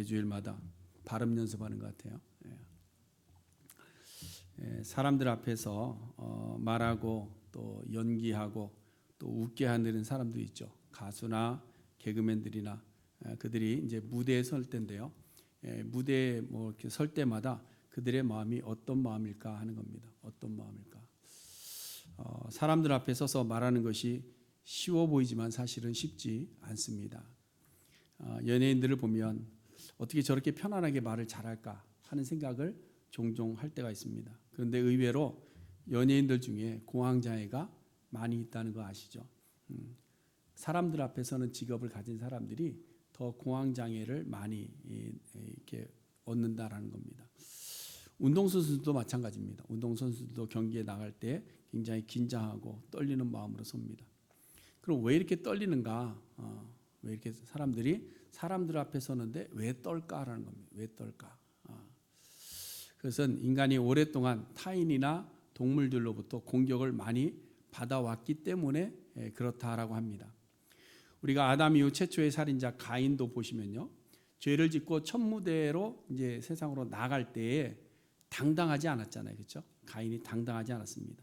주일마다 발음 연습하는 것 같아요. 사람들 앞에서 말하고 또 연기하고 또 웃게 하는 사람도 있죠. 가수나 개그맨들이나 그들이 이제 무대에 설 때인데요. 무대에 뭐 이렇게 설 때마다 그들의 마음이 어떤 마음일까 하는 겁니다. 어떤 마음일까? 사람들 앞에 서서 말하는 것이 쉬워 보이지만 사실은 쉽지 않습니다. 연예인들을 보면 어떻게 저렇게 편안하게 말을 잘할까 하는 생각을 종종 할 때가 있습니다. 그런데 의외로 연예인들 중에 공황장애가 많이 있다는 거 아시죠? 사람들 앞에서는 직업을 가진 사람들이 더 공황장애를 많이 이렇게 얻는다라는 겁니다. 운동선수들도 마찬가지입니다. 운동선수들도 경기에 나갈 때 굉장히 긴장하고 떨리는 마음으로 섭니다. 그럼 왜 이렇게 떨리는가? 왜 이렇게 사람들 앞에 서는데 왜 떨까라는 겁니다. 왜 떨까? 그것은 인간이 오랫동안 타인이나 동물들로부터 공격을 많이 받아왔기 때문에 그렇다라고 합니다. 우리가 아담 이후 최초의 살인자 가인도 보시면요, 죄를 짓고 첫 무대로 이제 세상으로 나갈 때에 당당하지 않았잖아요, 그렇죠? 가인이 당당하지 않았습니다.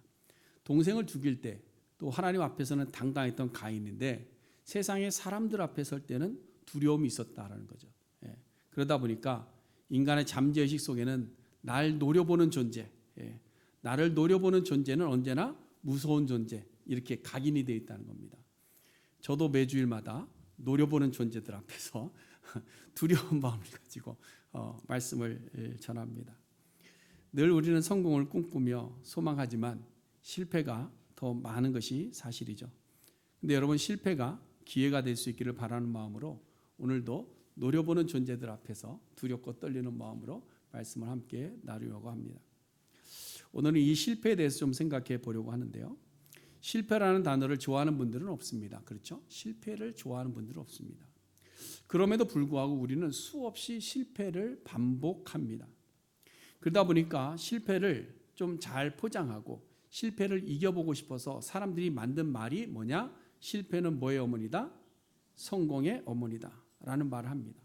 동생을 죽일 때 또 하나님 앞에서는 당당했던 가인인데 세상의 사람들 앞에 설 때는 두려움이 있었다라는 거죠. 그러다 보니까 인간의 잠재의식 속에는 날 노려보는 존재, 나를 노려보는 존재는 언제나 무서운 존재, 이렇게 각인이 되어 있다는 겁니다. 저도 매주일마다 노려보는 존재들 앞에서 두려운 마음을 가지고 말씀을 전합니다. 늘 우리는 성공을 꿈꾸며 소망하지만 실패가 더 많은 것이 사실이죠. 근데 여러분, 실패가 기회가 될 수 있기를 바라는 마음으로 오늘도 노려보는 존재들 앞에서 두렵고 떨리는 마음으로 말씀을 함께 나누려고 합니다. 오늘은 이 실패에 대해서 좀 생각해 보려고 하는데요. 실패라는 단어를 좋아하는 분들은 없습니다. 그렇죠? 실패를 좋아하는 분들은 없습니다. 그럼에도 불구하고 우리는 수없이 실패를 반복합니다. 그러다 보니까 실패를 좀 잘 포장하고 실패를 이겨보고 싶어서 사람들이 만든 말이 뭐냐? 실패는 뭐의 어머니다? 성공의 어머니다 라는 말을 합니다.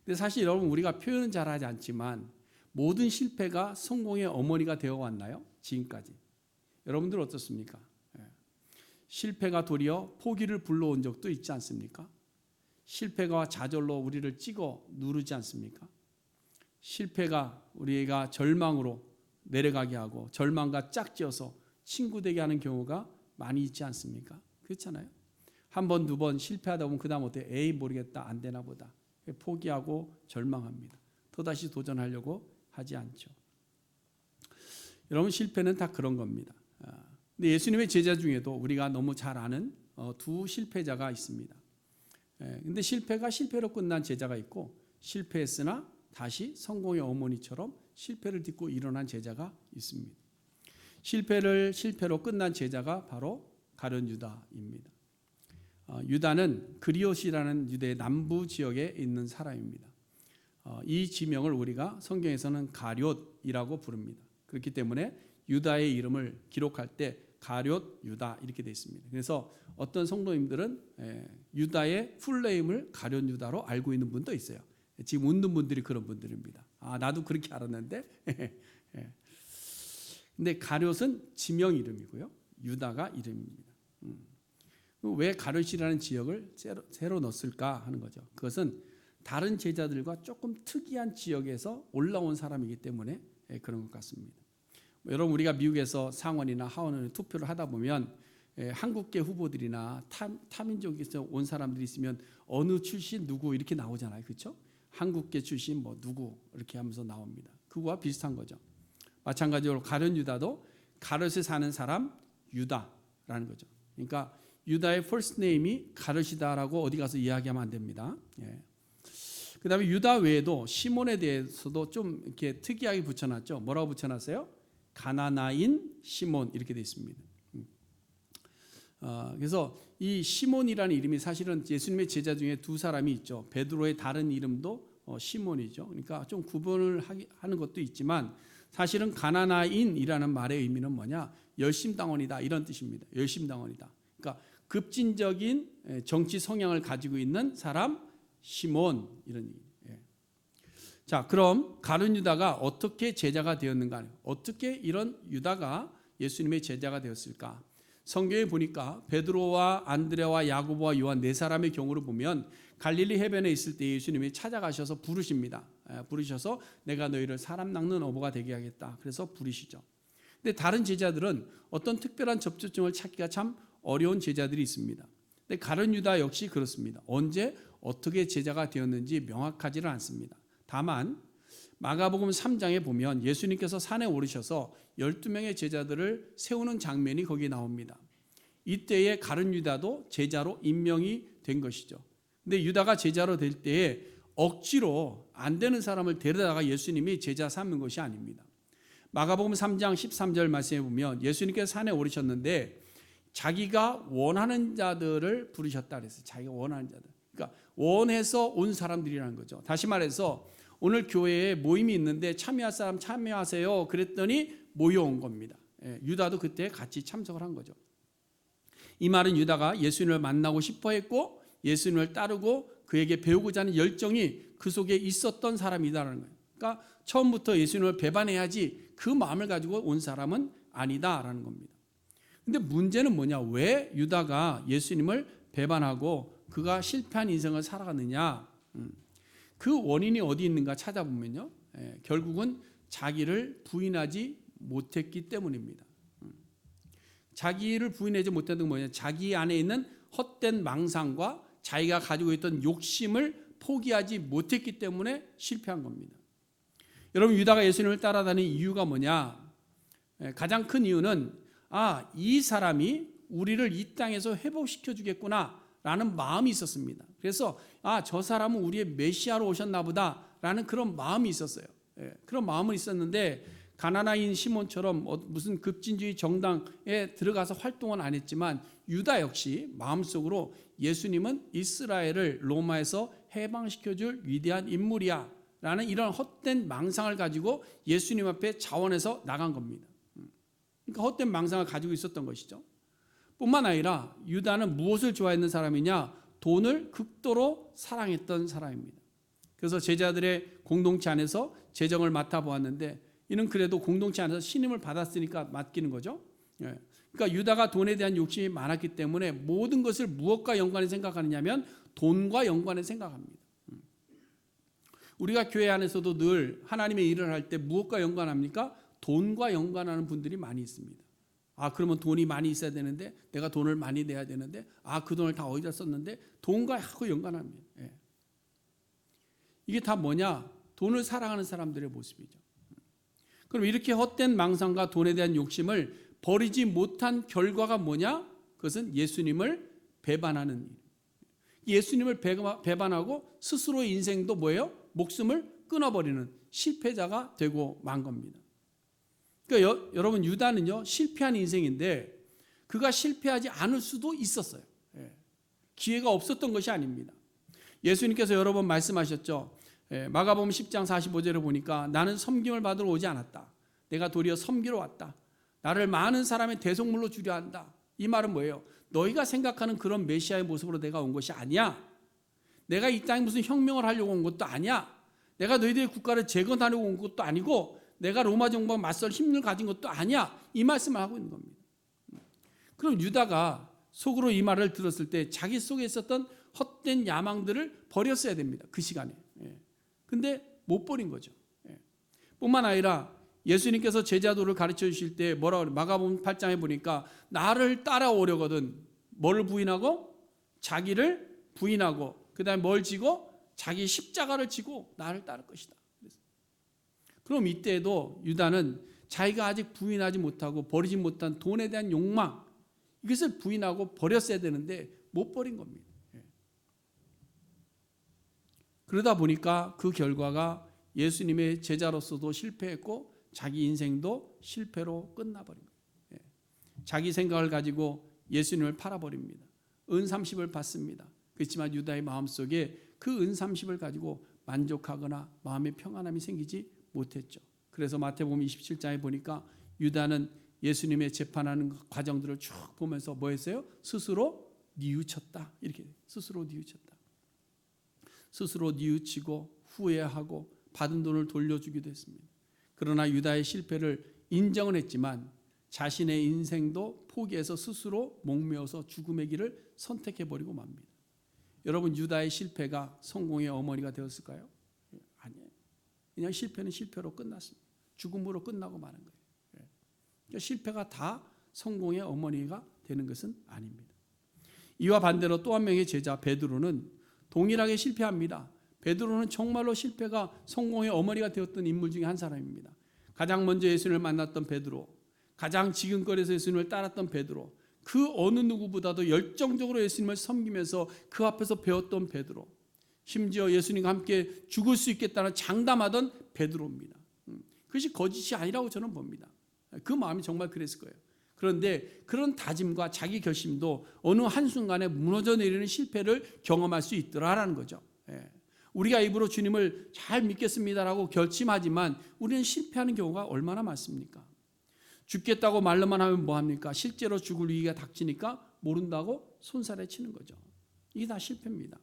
근데 사실 여러분, 우리가 표현은 잘하지 않지만 모든 실패가 성공의 어머니가 되어 왔나요? 지금까지. 여러분들 어떻습니까? 실패가 도리어 포기를 불러온 적도 있지 않습니까? 실패가 좌절로 우리를 찍어 누르지 않습니까? 실패가 우리가 절망으로 내려가게 하고 절망과 짝지어서 친구 되게 하는 경우가 많이 있지 않습니까? 그렇잖아요. 한 번, 두 번 실패하다 보면 그 다음부터 에이 모르겠다, 안 되나 보다 포기하고 절망합니다. 또다시 도전하려고 하지 않죠. 여러분, 실패는 다 그런 겁니다. 근데 예수님의 제자 중에도 우리가 너무 잘 아는 두 실패자가 있습니다. 근데 실패가 실패로 끝난 제자가 있고 실패했으나 다시 성공의 어머니처럼 실패를 딛고 일어난 제자가 있습니다. 실패로 끝난 제자가 바로 가룟 유다입니다. 유다는 그리옷이라는 유대의 남부 지역에 있는 사람입니다. 이 지명을 우리가 성경에서는 가룟이라고 부릅니다. 그렇기 때문에 유다의 이름을 기록할 때 가룟 유다 이렇게 되어 있습니다. 그래서 어떤 성도님들은 유다의 풀네임을 가룟 유다로 알고 있는 분도 있어요. 지금 웃는 분들이 그런 분들입니다. 나도 그렇게 알았는데. 근데 가룟은 지명 이름이고요, 유다가 이름입니다. 왜 가룟이라는 지역을 새로 넣었을까 하는 거죠. 그것은 다른 제자들과 조금 특이한 지역에서 올라온 사람이기 때문에 그런 것 같습니다. 여러분, 우리가 미국에서 상원이나 하원을 투표를 하다 보면 한국계 후보들이나 타민족에서 온 사람들이 있으면 어느 출신 누구 이렇게 나오잖아요, 그렇죠? 한국계 출신 뭐 누구 이렇게 하면서 나옵니다. 그거와 비슷한 거죠. 마찬가지로 가룟 유다도 가룟에 사는 사람 유다라는 거죠. 그러니까 유다의 first name이 가룟이다라고 어디 가서 이야기하면 안 됩니다. 그 다음에 유다 외에도 시몬에 대해서도 좀 이렇게 특이하게 붙여놨죠. 뭐라고 붙여놨어요? 가나나인 시몬 이렇게 되어 있습니다. 그래서 이 시몬이라는 이름이 사실은 예수님의 제자 중에 두 사람이 있죠. 베드로의 다른 이름도 시몬이죠. 그러니까 좀 구분을 하는 것도 있지만 사실은 가나나인이라는 말의 의미는 뭐냐? 열심당원이다 이런 뜻입니다. 열심당원이다. 그러니까 급진적인 정치 성향을 가지고 있는 사람 시몬 이런 얘기예요. 자, 그럼 가룟 유다가 어떻게 제자가 되었는가? 어떻게 이런 유다가 예수님의 제자가 되었을까? 성경에 보니까 베드로와 안드레와 야고보와 요한 네 사람의 경우를 보면 갈릴리 해변에 있을 때 예수님이 찾아가셔서 부르십니다. 부르셔서 내가 너희를 사람 낚는 어부가 되게 하겠다. 그래서 부르시죠. 근데 다른 제자들은 어떤 특별한 접촉점을 찾기가 참 어려운 제자들이 있습니다. 근데 가룟 유다 역시 그렇습니다. 언제 어떻게 제자가 되었는지 명확하지는 않습니다. 다만 마가복음 3장에 보면 예수님께서 산에 오르셔서 12명의 제자들을 세우는 장면이 거기에 나옵니다. 이때에 가룟 유다도 제자로 임명이 된 것이죠. 근데 유다가 제자로 될 때에 억지로 안 되는 사람을 데려다가 예수님이 제자 삼는 것이 아닙니다. 마가복음 3장 13절 말씀에 보면 예수님께서 산에 오르셨는데 자기가 원하는 자들을 부르셨다 그랬어요. 자기가 원하는 자들. 그러니까 원해서 온 사람들이라는 거죠. 다시 말해서 오늘 교회에 모임이 있는데 참여할 사람 참여하세요. 그랬더니 모여온 겁니다. 유다도 그때 같이 참석을 한 거죠. 이 말은 유다가 예수님을 만나고 싶어 했고 예수님을 따르고 그에게 배우고자 하는 열정이 그 속에 있었던 사람이다라는 거예요. 그러니까 처음부터 예수님을 배반해야지 그 마음을 가지고 온 사람은 아니다라는 겁니다. 근데 문제는 뭐냐? 왜 유다가 예수님을 배반하고 그가 실패한 인생을 살아갔느냐? 그 원인이 어디 있는가 찾아보면요. 결국은 자기를 부인하지 못했기 때문입니다. 자기를 부인하지 못했던 건 뭐냐? 자기 안에 있는 헛된 망상과 자기가 가지고 있던 욕심을 포기하지 못했기 때문에 실패한 겁니다. 여러분, 유다가 예수님을 따라다니는 이유가 뭐냐? 가장 큰 이유는 이 사람이 우리를 이 땅에서 회복시켜 주겠구나 라는 마음이 있었습니다. 그래서 저 사람은 우리의 메시아로 오셨나 보다 라는 그런 마음이 있었어요. 그런 마음은 있었는데 가나나인 시몬처럼 무슨 급진주의 정당에 들어가서 활동은 안 했지만 유다 역시 마음속으로 예수님은 이스라엘을 로마에서 해방시켜줄 위대한 인물이야 라는 이런 헛된 망상을 가지고 예수님 앞에 자원해서 나간 겁니다. 그러니까 헛된 망상을 가지고 있었던 것이죠. 뿐만 아니라 유다는 무엇을 좋아했는 사람이냐? 돈을 극도로 사랑했던 사람입니다. 그래서 제자들의 공동체 안에서 재정을 맡아보았는데 이는 그래도 공동체 안에서 신임을 받았으니까 맡기는 거죠. 그러니까 유다가 돈에 대한 욕심이 많았기 때문에 모든 것을 무엇과 연관해 생각하느냐면 돈과 연관해 생각합니다. 우리가 교회 안에서도 늘 하나님의 일을 할 때 무엇과 연관합니까? 돈과 연관하는 분들이 많이 있습니다. 그러면 돈이 많이 있어야 되는데 내가 돈을 많이 내야 되는데 그 돈을 다 어디다 썼는데 돈과 하고 연관합니다. 이게 다 뭐냐? 돈을 사랑하는 사람들의 모습이죠. 그럼 이렇게 헛된 망상과 돈에 대한 욕심을 버리지 못한 결과가 뭐냐? 그것은 예수님을 배반하는 일. 예수님을 배반하고 스스로의 인생도 뭐예요? 목숨을 끊어버리는 실패자가 되고 만 겁니다. 그러니까 여러분, 유다는요 실패한 인생인데 그가 실패하지 않을 수도 있었어요. 기회가 없었던 것이 아닙니다. 예수님께서 여러 번 말씀하셨죠. 마가복음 10장 45절을 보니까 나는 섬김을 받으러 오지 않았다. 내가 도리어 섬기러 왔다. 나를 많은 사람의 대속물로 주려 한다. 이 말은 뭐예요? 너희가 생각하는 그런 메시아의 모습으로 내가 온 것이 아니야. 내가 이 땅에 무슨 혁명을 하려고 온 것도 아니야. 내가 너희들의 국가를 재건하려고 온 것도 아니고 내가 로마 정부와 맞설 힘을 가진 것도 아니야. 이 말씀을 하고 있는 겁니다. 그럼 유다가 속으로 이 말을 들었을 때 자기 속에 있었던 헛된 야망들을 버렸어야 됩니다. 그 시간에. 근데 못 버린 거죠. 뿐만 아니라 예수님께서 제자도를 가르쳐 주실 때 뭐라고 그래요? 마가복음 8장에 보니까 나를 따라오려거든 뭐를 부인하고 자기를 부인하고 그다음에 뭘 지고 자기 십자가를 지고 나를 따를 것이다. 그럼 이때도 유다는 자기가 아직 부인하지 못하고 버리지 못한 돈에 대한 욕망 이것을 부인하고 버렸어야 되는데 못 버린 겁니다. 그러다 보니까 그 결과가 예수님의 제자로서도 실패했고 자기 인생도 실패로 끝나버린 거예요. 자기 생각을 가지고 예수님을 팔아버립니다. 은 30을 받습니다. 그렇지만 유다의 마음속에 그 은 30을 가지고 만족하거나 마음의 평안함이 생기지 못했죠. 그래서 마태복음 27장에 보니까 유다는 예수님의 재판하는 과정들을 쭉 보면서 뭐 했어요? 스스로 뉘우쳤다. 이렇게 스스로 뉘우쳤다. 스스로 뉘우치고 후회하고 받은 돈을 돌려주기도 했습니다. 그러나 유다의 실패를 인정은 했지만 자신의 인생도 포기해서 스스로 목매어서 죽음의 길을 선택해버리고 맙니다. 여러분, 유다의 실패가 성공의 어머니가 되었을까요? 아니에요. 그냥 실패는 실패로 끝났습니다. 죽음으로 끝나고 마는 거예요. 그러니까 실패가 다 성공의 어머니가 되는 것은 아닙니다. 이와 반대로 또 한 명의 제자 베드로는 동일하게 실패합니다. 베드로는 정말로 실패가 성공의 어머니가 되었던 인물 중에 한 사람입니다. 가장 먼저 예수님을 만났던 베드로, 가장 지근거리에서 예수님을 따랐던 베드로, 그 어느 누구보다도 열정적으로 예수님을 섬기면서 그 앞에서 배웠던 베드로, 심지어 예수님과 함께 죽을 수 있겠다는 장담하던 베드로입니다. 그것이 거짓이 아니라고 저는 봅니다. 그 마음이 정말 그랬을 거예요. 그런데 그런 다짐과 자기 결심도 어느 한순간에 무너져 내리는 실패를 경험할 수 있더라라는 거죠. 우리가 입으로 주님을 잘 믿겠습니다라고 결심하지만 우리는 실패하는 경우가 얼마나 많습니까? 죽겠다고 말로만 하면 뭐합니까? 실제로 죽을 위기가 닥치니까 모른다고 손살에 치는 거죠. 이게 다 실패입니다.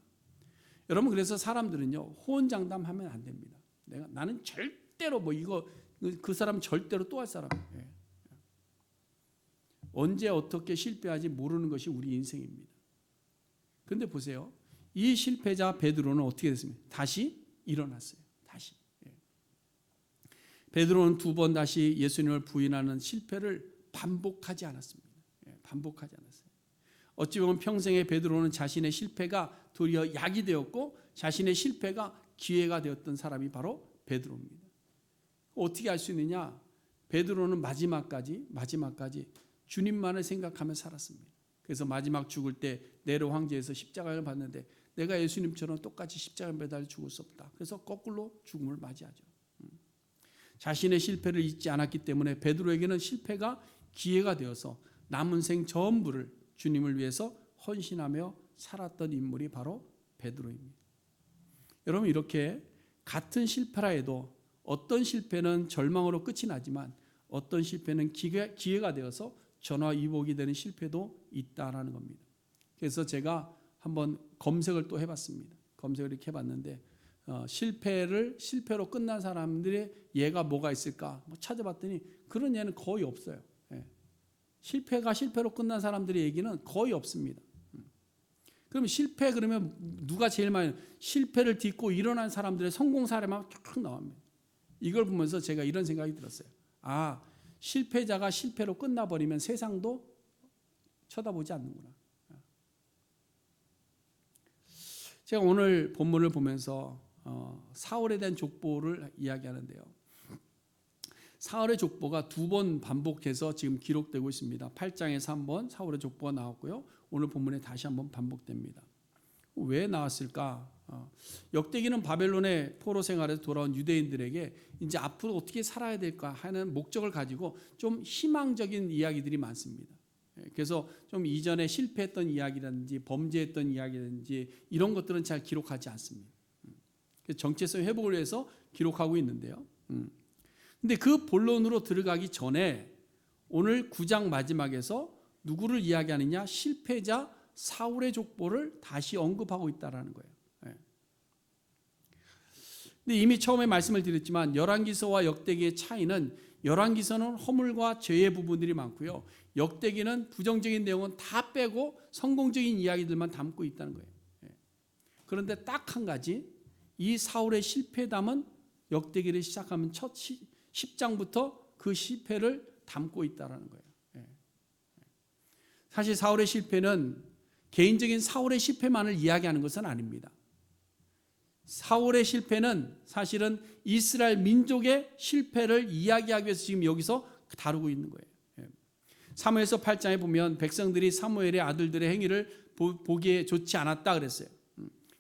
여러분, 그래서 사람들은요, 호언장담하면 안 됩니다. 나는 절대로 그 사람 절대로 또 할 사람이에요. 언제 어떻게 실패하지 모르는 것이 우리 인생입니다. 그런데 보세요. 이 실패자 베드로는 어떻게 됐습니까? 다시 일어났어요. 다시. 베드로는 2번 다시 예수님을 부인하는 실패를 반복하지 않았습니다. 반복하지 않았어요. 어찌 보면 평생의 베드로는 자신의 실패가 도리어 약이 되었고 자신의 실패가 기회가 되었던 사람이 바로 베드로입니다. 어떻게 알 수 있느냐? 베드로는 마지막까지 주님만을 생각하며 살았습니다. 그래서 마지막 죽을 때 네로 황제에서 십자가를 받는데 내가 예수님처럼 똑같이 십자가에 매달려 죽을 수 없다. 그래서 거꾸로 죽음을 맞이하죠. 자신의 실패를 잊지 않았기 때문에 베드로에게는 실패가 기회가 되어서 남은 생 전부를 주님을 위해서 헌신하며 살았던 인물이 바로 베드로입니다. 여러분, 이렇게 같은 실패라 해도 어떤 실패는 절망으로 끝이 나지만 어떤 실패는 기회가 되어서 전화위복이 되는 실패도 있다라는 겁니다. 그래서 제가 한번 검색을 또 해봤습니다. 검색을 이렇게 해봤는데 실패로 끝난 사람들의 예가 뭐가 있을까 찾아봤더니 그런 예는 거의 없어요. 실패로 끝난 사람들의 얘기는 거의 없습니다. 그러면 그러면 누가 제일 많이 실패를 딛고 일어난 사람들의 성공 사례만 쫙 나옵니다. 이걸 보면서 제가 이런 생각이 들었어요. 실패자가 실패로 끝나버리면 세상도 쳐다보지 않는구나. 제가 오늘 본문을 보면서 사울에 대한 족보를 이야기하는데요. 사울의 족보가 2번 반복해서 지금 기록되고 있습니다. 8장에서 한번 사울의 족보가 나왔고요. 오늘 본문에 다시 한번 반복됩니다. 왜 나왔을까? 역대기는 바벨론의 포로 생활에서 돌아온 유대인들에게 이제 앞으로 어떻게 살아야 될까 하는 목적을 가지고 좀 희망적인 이야기들이 많습니다. 그래서 좀 이전에 실패했던 이야기라든지 범죄했던 이야기라든지 이런 것들은 잘 기록하지 않습니다. 정체성 회복을 위해서 기록하고 있는데요. 근데 그 본론으로 들어가기 전에 오늘 9장 마지막에서 누구를 이야기하느냐? 실패자 사울의 족보를 다시 언급하고 있다는 거예요. 근데 이미 처음에 말씀을 드렸지만 열왕기서와 역대기의 차이는 열왕기서는 허물과 죄의 부분들이 많고요. 역대기는 부정적인 내용은 다 빼고 성공적인 이야기들만 담고 있다는 거예요. 그런데 딱 한 가지, 이 사울의 실패담은 역대기를 시작하면 첫 10장부터 그 실패를 담고 있다는 거예요. 사실 사울의 실패는 개인적인 사울의 실패만을 이야기하는 것은 아닙니다. 사울의 실패는 사실은 이스라엘 민족의 실패를 이야기하기 위해서 지금 여기서 다루고 있는 거예요. 사무엘서 8장에 보면 백성들이 사무엘의 아들들의 행위를 보기에 좋지 않았다 그랬어요.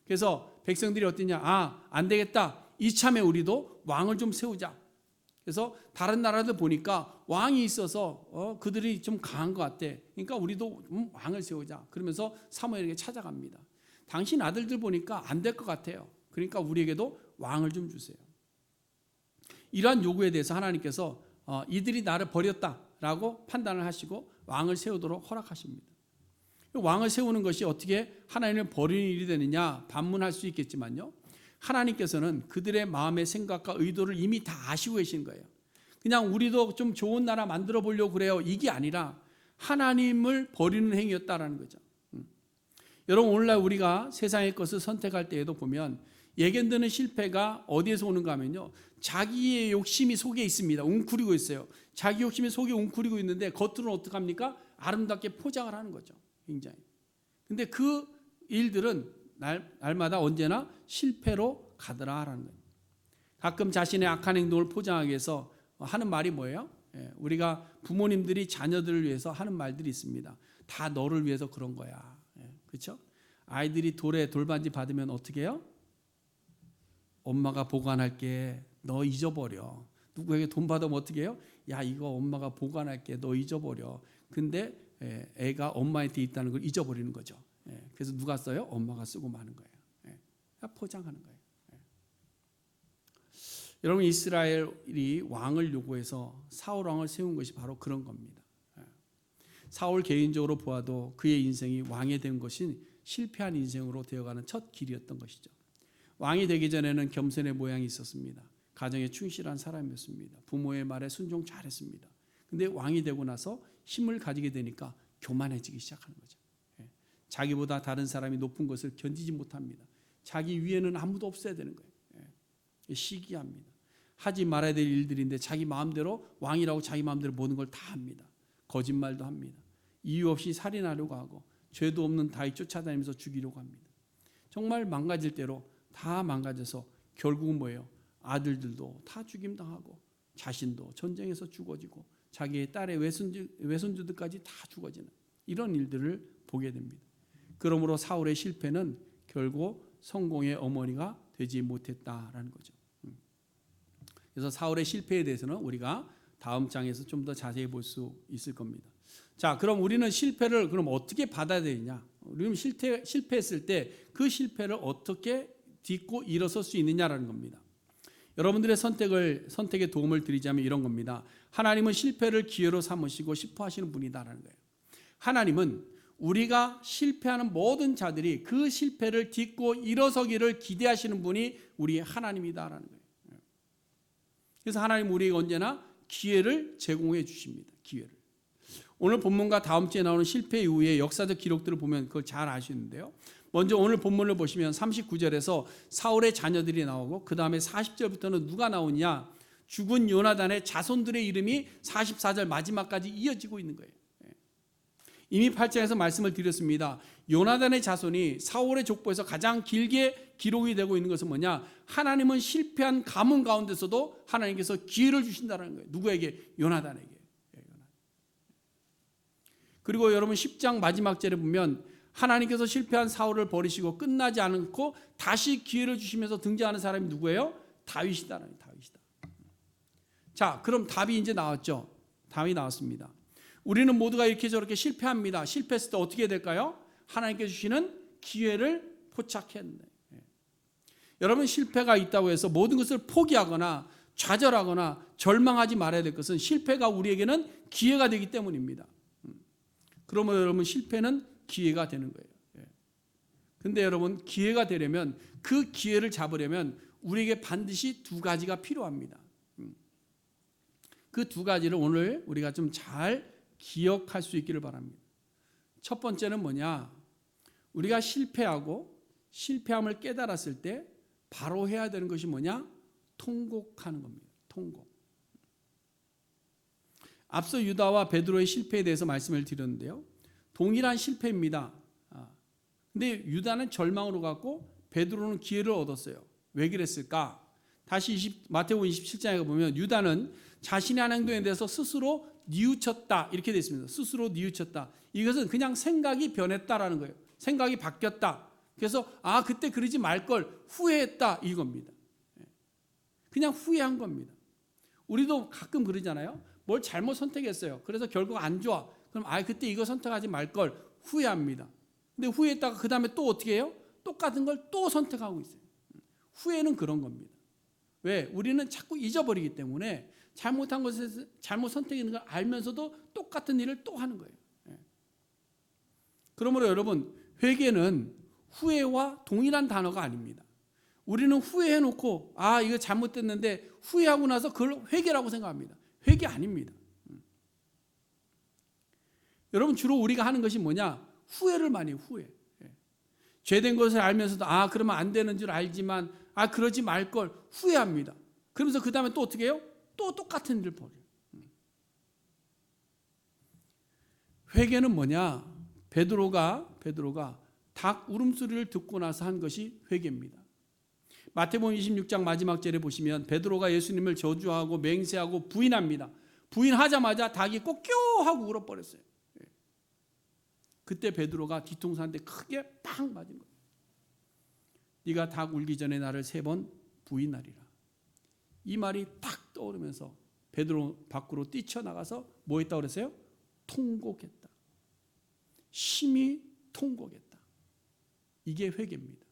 그래서 백성들이 어땠냐? 안 되겠다. 이참에 우리도 왕을 좀 세우자. 그래서 다른 나라들 보니까 왕이 있어서 그들이 좀 강한 것 같아. 그러니까 우리도 왕을 세우자. 그러면서 사무엘에게 찾아갑니다. 당신 아들들 보니까 안 될 것 같아요. 그러니까 우리에게도 왕을 좀 주세요. 이러한 요구에 대해서 하나님께서 이들이 나를 버렸다라고 판단을 하시고 왕을 세우도록 허락하십니다. 왕을 세우는 것이 어떻게 하나님을 버리는 일이 되느냐 반문할 수 있겠지만요. 하나님께서는 그들의 마음의 생각과 의도를 이미 다 아시고 계신 거예요. 그냥 우리도 좀 좋은 나라 만들어 보려고 그래요. 이게 아니라 하나님을 버리는 행위였다라는 거죠. 여러분, 오늘날 우리가 세상의 것을 선택할 때에도 보면 예견되는 실패가 어디에서 오는가 하면요, 자기의 욕심이 속에 있습니다. 웅크리고 있어요. 자기 욕심이 속에 웅크리고 있는데 겉으로는 어떻게 합니까? 아름답게 포장을 하는 거죠. 굉장히. 근데 그 일들은 날마다 언제나 실패로 가더라라는 거예요. 가끔 자신의 악한 행동을 포장하기 위해서 하는 말이 뭐예요? 우리가 부모님들이 자녀들을 위해서 하는 말들이 있습니다. 다 너를 위해서 그런 거야. 그렇죠? 아이들이 돌반지 받으면 어떻게 해요? 엄마가 보관할게. 너 잊어버려. 누구에게 돈 받으면 어떻게 해요? 야, 이거 엄마가 보관할게. 너 잊어버려. 근데 애가 엄마한테 있다는 걸 잊어버리는 거죠. 그래서 누가 써요? 엄마가 쓰고 마는 거예요. 포장하는 거예요. 여러분, 이스라엘이 왕을 요구해서 사울 왕을 세운 것이 바로 그런 겁니다. 사울 개인적으로 보아도 그의 인생이 왕이 된 것이 실패한 인생으로 되어가는 첫 길이었던 것이죠. 왕이 되기 전에는 겸손의 모양이 있었습니다. 가정에 충실한 사람이었습니다. 부모의 말에 순종 잘했습니다. 근데 왕이 되고 나서 힘을 가지게 되니까 교만해지기 시작하는 거죠. 자기보다 다른 사람이 높은 것을 견디지 못합니다. 자기 위에는 아무도 없어야 되는 거예요. 시기합니다. 하지 말아야 될 일들인데 자기 마음대로, 왕이라고 자기 마음대로 모든 걸 다 합니다. 거짓말도 합니다. 이유 없이 살인하려고 하고 죄도 없는 다윗 쫓아다니면서 죽이려고 합니다. 정말 망가질 대로 다 망가져서 결국은 뭐예요? 아들들도 다 죽임당하고 자신도 전쟁에서 죽어지고 자기의 딸의 외손주들까지 다 죽어지는 이런 일들을 보게 됩니다. 그러므로 사울의 실패는 결국 성공의 어머니가 되지 못했다라는 거죠. 그래서 사울의 실패에 대해서는 우리가 다음 장에서 좀 더 자세히 볼 수 있을 겁니다. 자, 그럼 우리는 실패를 그럼 어떻게 받아야 되느냐? 우리는 실패했을 때 그 실패를 어떻게 딛고 일어설 수 있느냐라는 겁니다. 여러분들의 선택에 도움을 드리자면 이런 겁니다. 하나님은 실패를 기회로 삼으시고 싶어 하시는 분이다라는 거예요. 하나님은 우리가 실패하는 모든 자들이 그 실패를 딛고 일어서기를 기대하시는 분이 우리의 하나님이다라는 거예요. 그래서 하나님 우리에게 언제나 기회를 제공해 주십니다. 기회를. 오늘 본문과 다음 주에 나오는 실패 이후의 역사적 기록들을 보면 그걸 잘 아시는데요. 먼저 오늘 본문을 보시면 39절에서 사울의 자녀들이 나오고 그 다음에 40절부터는 누가 나오냐? 죽은 요나단의 자손들의 이름이 44절 마지막까지 이어지고 있는 거예요. 이미 8장에서 말씀을 드렸습니다. 요나단의 자손이 사울의 족보에서 가장 길게 기록이 되고 있는 것은 뭐냐? 하나님은 실패한 가문 가운데서도 하나님께서 기회를 주신다는 거예요. 누구에게? 요나단에게. 그리고 여러분 10장 마지막 절에 보면 하나님께서 실패한 사울을 버리시고 끝나지 않고 다시 기회를 주시면서 등장하는 사람이 누구예요? 다윗이다. 다윗이다. 자, 그럼 답이 이제 나왔죠. 답이 나왔습니다. 우리는 모두가 이렇게 저렇게 실패합니다. 실패했을 때 어떻게 될까요? 하나님께서 주시는 기회를 포착해야 된다. 여러분, 실패가 있다고 해서 모든 것을 포기하거나 좌절하거나 절망하지 말아야 될 것은 실패가 우리에게는 기회가 되기 때문입니다. 그러면 여러분 실패는 기회가 되는 거예요. 근데 여러분 기회가 되려면 그 기회를 잡으려면 우리에게 반드시 두 가지가 필요합니다. 그 두 가지를 오늘 우리가 좀 잘 기억할 수 있기를 바랍니다. 첫 번째는 뭐냐? 우리가 실패하고 실패함을 깨달았을 때 바로 해야 되는 것이 뭐냐? 통곡하는 겁니다. 통곡. 앞서 유다와 베드로의 실패에 대해서 말씀을 드렸는데요. 동일한 실패입니다. 근데 유다는 절망으로 갔고 베드로는 기회를 얻었어요. 왜 그랬을까? 다시 마태복음 27장에 보면 유다는 자신의 한 행동에 대해서 스스로 뉘우쳤다 이렇게 되어 있습니다. 스스로 뉘우쳤다. 이것은 그냥 생각이 변했다라는 거예요. 생각이 바뀌었다. 그래서 그때 그러지 말걸 후회했다 이겁니다. 그냥 후회한 겁니다. 우리도 가끔 그러잖아요. 뭘 잘못 선택했어요. 그래서 결국 안 좋아. 그럼 그때 이거 선택하지 말걸 후회합니다. 근데 후회했다가 그 다음에 또 어떻게 해요? 똑같은 걸 또 선택하고 있어요. 후회는 그런 겁니다. 왜? 우리는 자꾸 잊어버리기 때문에 잘못한 것에서 잘못 선택하는 걸 알면서도 똑같은 일을 또 하는 거예요. 그러므로 여러분 회개는 후회와 동일한 단어가 아닙니다. 우리는 후회해놓고 이거 잘못됐는데 후회하고 나서 그걸 회개라고 생각합니다. 회개 아닙니다. 여러분, 주로 우리가 하는 것이 뭐냐? 후회를 많이 해요. 후회. 죄된 것을 알면서도 그러면 안 되는 줄 알지만 그러지 말걸 후회합니다. 그러면서 그 다음에 또 어떻게 해요? 또 똑같은 일을 벌여요. 회개는 뭐냐? 베드로가 닭 울음소리를 듣고 나서 한 것이 회개입니다. 마태복음 26장 마지막 절에 보시면 베드로가 예수님을 저주하고 맹세하고 부인합니다. 부인하자마자 닭이 꼬껴하고 울어버렸어요. 그때 베드로가 뒤통수 한 대 크게 팍 맞은 거예요. 네가 닭 울기 전에 나를 3번 부인하리라. 이 말이 딱 떠오르면서 베드로 밖으로 뛰쳐나가서 뭐 했다고 그랬어요? 통곡했다. 심히 통곡했다. 이게 회개입니다.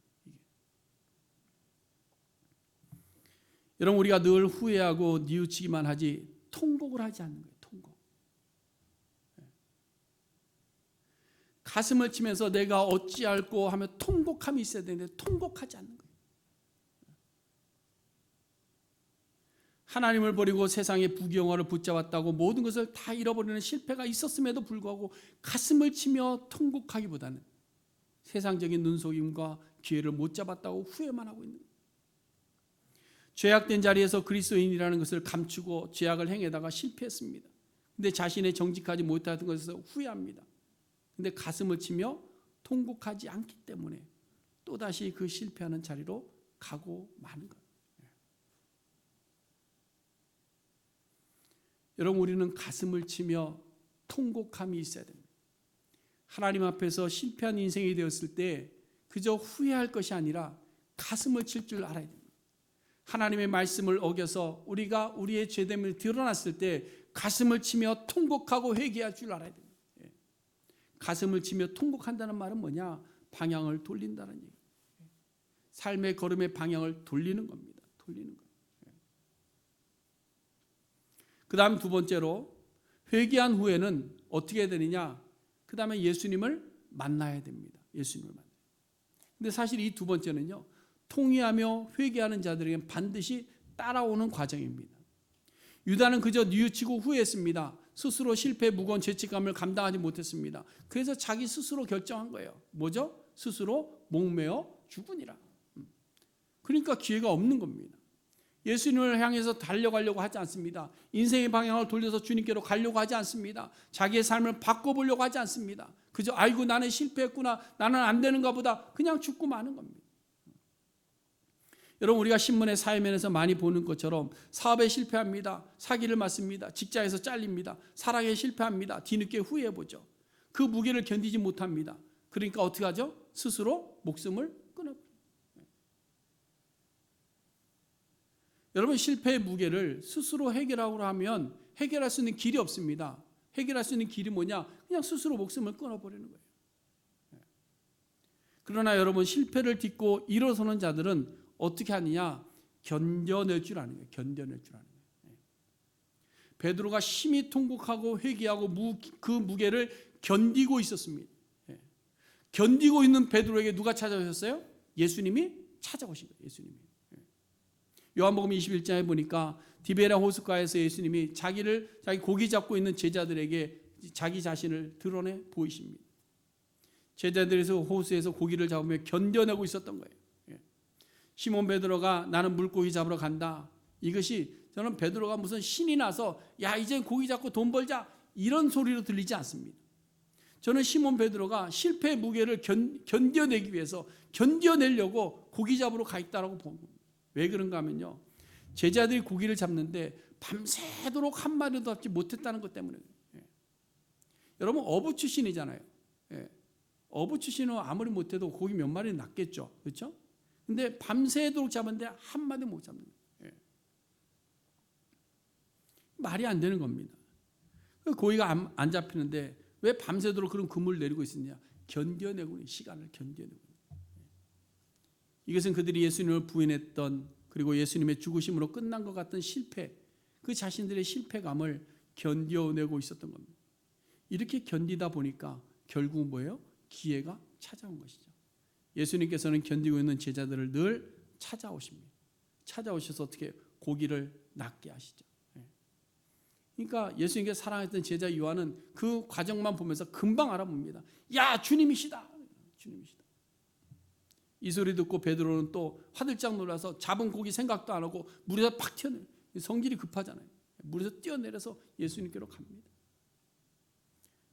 여러분, 우리가 늘 후회하고 뉘우치기만 하지 통곡을 하지 않는 거예요. 통곡. 가슴을 치면서 내가 어찌할꼬 하며 통곡함이 있어야 되는데 통곡하지 않는 거예요. 하나님을 버리고 세상의 부귀영화를 붙잡았다고 모든 것을 다 잃어버리는 실패가 있었음에도 불구하고 가슴을 치며 통곡하기보다는 세상적인 눈속임과 기회를 못 잡았다고 후회만 하고 있는 거예요. 죄악된 자리에서 그리스도인이라는 것을 감추고 죄악을 행해다가 실패했습니다. 근데 자신의 정직하지 못했던 것에서 후회합니다. 근데 가슴을 치며 통곡하지 않기 때문에 또다시 그 실패하는 자리로 가고 마는 거예요. 여러분, 우리는 가슴을 치며 통곡함이 있어야 됩니다. 하나님 앞에서 실패한 인생이 되었을 때 그저 후회할 것이 아니라 가슴을 칠 줄 알아야 됩니다. 하나님의 말씀을 어겨서 우리가 우리의 죄됨을 드러났을 때 가슴을 치며 통곡하고 회개할 줄 알아야 됩니다. 가슴을 치며 통곡한다는 말은 뭐냐? 방향을 돌린다는 얘기예요. 삶의 걸음의 방향을 돌리는 겁니다. 돌리는 거예요. 그 다음 두 번째로 회개한 후에는 어떻게 해야 되느냐? 그 다음에 예수님을 만나야 됩니다. 예수님을 만나요. 근데 사실 이 두 번째는요, 통회하며 회개하는 자들에게는 반드시 따라오는 과정입니다. 유다는 그저 뉘우치고 후회했습니다. 스스로 실패의 무거운 죄책감을 감당하지 못했습니다. 그래서 자기 스스로 결정한 거예요. 뭐죠? 스스로 목매어 죽으니라. 그러니까 기회가 없는 겁니다. 예수님을 향해서 달려가려고 하지 않습니다. 인생의 방향을 돌려서 주님께로 가려고 하지 않습니다. 자기의 삶을 바꿔보려고 하지 않습니다. 그저 아이고 나는 실패했구나, 나는 안 되는가 보다, 그냥 죽고 마는 겁니다. 여러분, 우리가 신문의 사회면에서 많이 보는 것처럼 사업에 실패합니다. 사기를 맞습니다. 직장에서 잘립니다. 사랑에 실패합니다. 뒤늦게 후회해보죠. 그 무게를 견디지 못합니다. 그러니까 어떻게 하죠? 스스로 목숨을 끊어버려요. 여러분, 실패의 무게를 스스로 해결하고 하면 해결할 수 있는 길이 없습니다. 해결할 수 있는 길이 뭐냐? 그냥 스스로 목숨을 끊어버리는 거예요. 그러나 여러분, 실패를 딛고 일어서는 자들은 어떻게 하느냐? 견뎌낼 줄 아는 거예요. 견뎌낼 줄 아는 거예요. 베드로가 심히 통곡하고 회개하고 그 무게를 견디고 있었습니다. 견디고 있는 베드로에게 누가 찾아오셨어요? 예수님이 찾아오신 거예요. 예수님이. 요한복음 21장에 보니까 디베랴 호숫가에서 예수님이 자기 고기 잡고 있는 제자들에게 자기 자신을 드러내 보이십니다. 제자들에서 호수에서 고기를 잡으며 견뎌내고 있었던 거예요. 시몬 베드로가 나는 물고기 잡으러 간다. 이것이 저는 베드로가 무슨 신이 나서 야 이제 고기 잡고 돈 벌자 이런 소리로 들리지 않습니다. 저는 시몬 베드로가 실패의 무게를 견뎌내기 위해서 견뎌내려고 고기 잡으러 가 있다라고 본 겁니다. 왜 그런가 하면요, 제자들이 고기를 잡는데 밤새도록 한 마리도 잡지 못했다는 것 때문에. 여러분, 어부 출신이잖아요. 어부 출신은 아무리 못해도 고기 몇 마리는 낚겠죠. 그렇죠? 근데 밤새도록 잡았는데 한 마디 못 잡는 거예요. 말이 안 되는 겁니다. 고기가 안 잡히는데 왜 밤새도록 그런 그물을 내리고 있느냐? 견뎌내고 있는 시간을 견뎌내고 있는 거예요. 이것은 그들이 예수님을 부인했던, 그리고 예수님의 죽으심으로 끝난 것 같은 실패, 그 자신들의 실패감을 견뎌내고 있었던 겁니다. 이렇게 견디다 보니까 결국 뭐예요? 기회가 찾아온 것이죠. 예수님께서는 견디고 있는 제자들을 늘 찾아오십니다. 찾아오셔서 어떻게 고기를 낫게 하시죠. 그러니까 예수님께 사랑했던 제자 요한은 그 과정만 보면서 금방 알아봅니다. 야, 주님이시다. 주님이시다. 이 소리 듣고 베드로는 또 화들짝 놀라서 잡은 고기 생각도 안 하고 물에서 팍 튀어내요. 성질이 급하잖아요. 물에서 뛰어내려서 예수님께로 갑니다.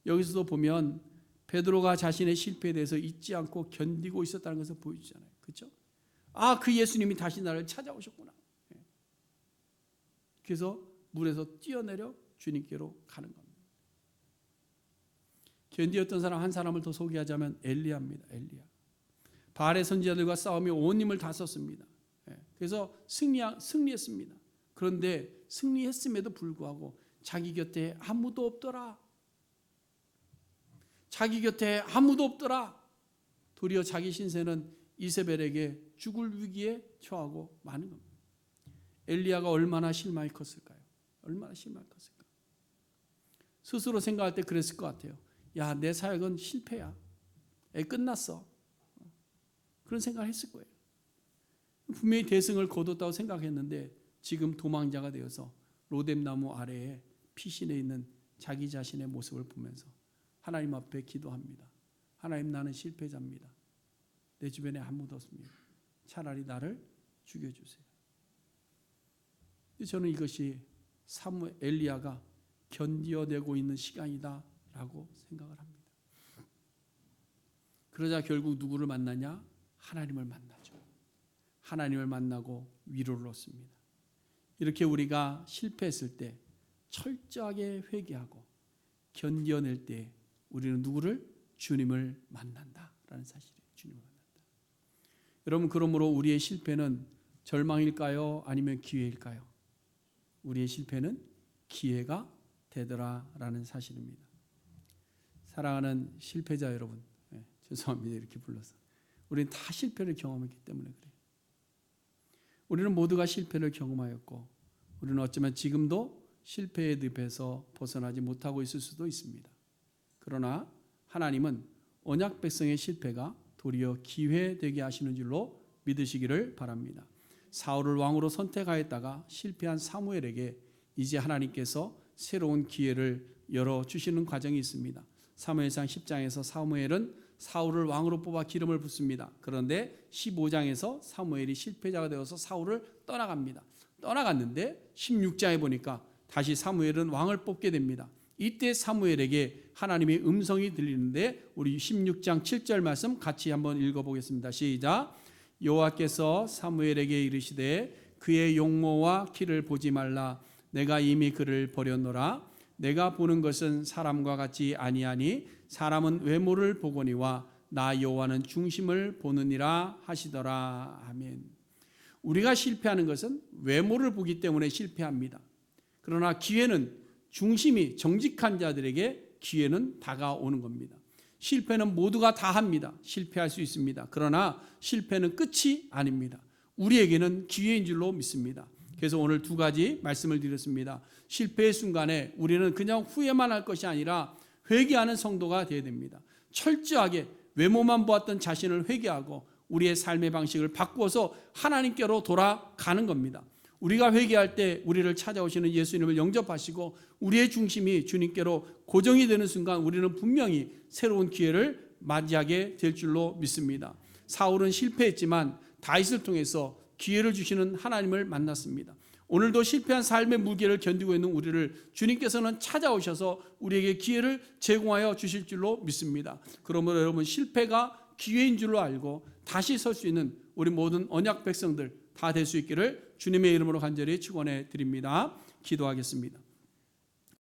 여기서도 보면 베드로가 자신의 실패에 대해서 잊지 않고 견디고 있었다는 것을 보여주잖아요. 그렇죠? 아, 그 예수님이 다시 나를 찾아오셨구나. 그래서 물에서 뛰어내려 주님께로 가는 겁니다. 견디었던 사람 한 사람을 더 소개하자면 엘리야입니다. 엘리야. 바알의 선지자들과 싸우며 온 힘을 다 썼습니다. 그래서 승리했습니다. 그런데 승리했음에도 불구하고 자기 곁에 아무도 없더라. 자기 곁에 아무도 없더라. 도리어 자기 신세는 이세벨에게 죽을 위기에 처하고 마는 겁니다. 엘리야가 얼마나 실망이 컸을까요? 얼마나 실망이 컸을까? 스스로 생각할 때 그랬을 것 같아요. 야, 내 사역은 실패야. 끝났어. 그런 생각을 했을 거예요. 분명히 대승을 거뒀다고 생각했는데 지금 도망자가 되어서 로뎀나무 아래에 피신해 있는 자기 자신의 모습을 보면서 하나님 앞에 기도합니다. 하나님, 나는 실패자입니다. 내 주변에 아무도 없습니다. 차라리 나를 죽여주세요. 저는 이것이 엘리야가 견뎌내고 있는 시간이다라고 생각을 합니다. 그러자 결국 누구를 만나냐? 하나님을 만나죠. 하나님을 만나고 위로를 얻습니다. 이렇게 우리가 실패했을 때 철저하게 회개하고 견뎌낼 때 우리는 누구를? 주님을 만난다라는 사실이에요. 주님을 만난다. 여러분, 그러므로 우리의 실패는 절망일까요? 아니면 기회일까요? 우리의 실패는 기회가 되더라라는 사실입니다. 사랑하는 실패자 여러분, 죄송합니다. 이렇게 불러서. 우리는 다 실패를 경험했기 때문에 그래요. 우리는 모두가 실패를 경험하였고 우리는 어쩌면 지금도 실패의 늪에서 벗어나지 못하고 있을 수도 있습니다. 그러나 하나님은 언약 백성의 실패가 도리어 기회되게 하시는 줄로 믿으시기를 바랍니다. 사울을 왕으로 선택하였다가 실패한 사무엘에게 이제 하나님께서 새로운 기회를 열어주시는 과정이 있습니다. 사무엘상 10장에서 사무엘은 사울을 왕으로 뽑아 기름을 붓습니다. 그런데 15장에서 사무엘이 실패자가 되어서 사울을 떠나갑니다. 떠나갔는데 16장에 보니까 다시 사무엘은 왕을 뽑게 됩니다. 이때 사무엘에게 하나님의 음성이 들리는데 우리 16장 7절 말씀 같이 한번 읽어보겠습니다. 시작. 여호와께서 사무엘에게 이르시되 그의 용모와 키를 보지 말라. 내가 이미 그를 버렸노라. 내가 보는 것은 사람과 같지 아니하니 사람은 외모를 보거니와 나 여호와는 중심을 보느니라 하시더라. 아멘. 우리가 실패하는 것은 외모를 보기 때문에 실패합니다. 그러나 기회는 중심이 정직한 자들에게 기회는 다가오는 겁니다. 실패는 모두가 다 합니다. 실패할 수 있습니다. 그러나 실패는 끝이 아닙니다. 우리에게는 기회인 줄로 믿습니다. 그래서 오늘 두 가지 말씀을 드렸습니다. 실패의 순간에 우리는 그냥 후회만 할 것이 아니라 회개하는 성도가 되어야 됩니다. 철저하게 외모만 보았던 자신을 회개하고 우리의 삶의 방식을 바꾸어서 하나님께로 돌아가는 겁니다. 우리가 회개할 때 우리를 찾아오시는 예수님을 영접하시고 우리의 중심이 주님께로 고정이 되는 순간 우리는 분명히 새로운 기회를 맞이하게 될 줄로 믿습니다. 사울은 실패했지만 다윗을 통해서 기회를 주시는 하나님을 만났습니다. 오늘도 실패한 삶의 무게를 견디고 있는 우리를 주님께서는 찾아오셔서 우리에게 기회를 제공하여 주실 줄로 믿습니다. 그러므로 여러분, 실패가 기회인 줄로 알고 다시 설 수 있는 우리 모든 언약 백성들 다 될 수 있기를 주님의 이름으로 간절히 축원해 드립니다. 기도하겠습니다.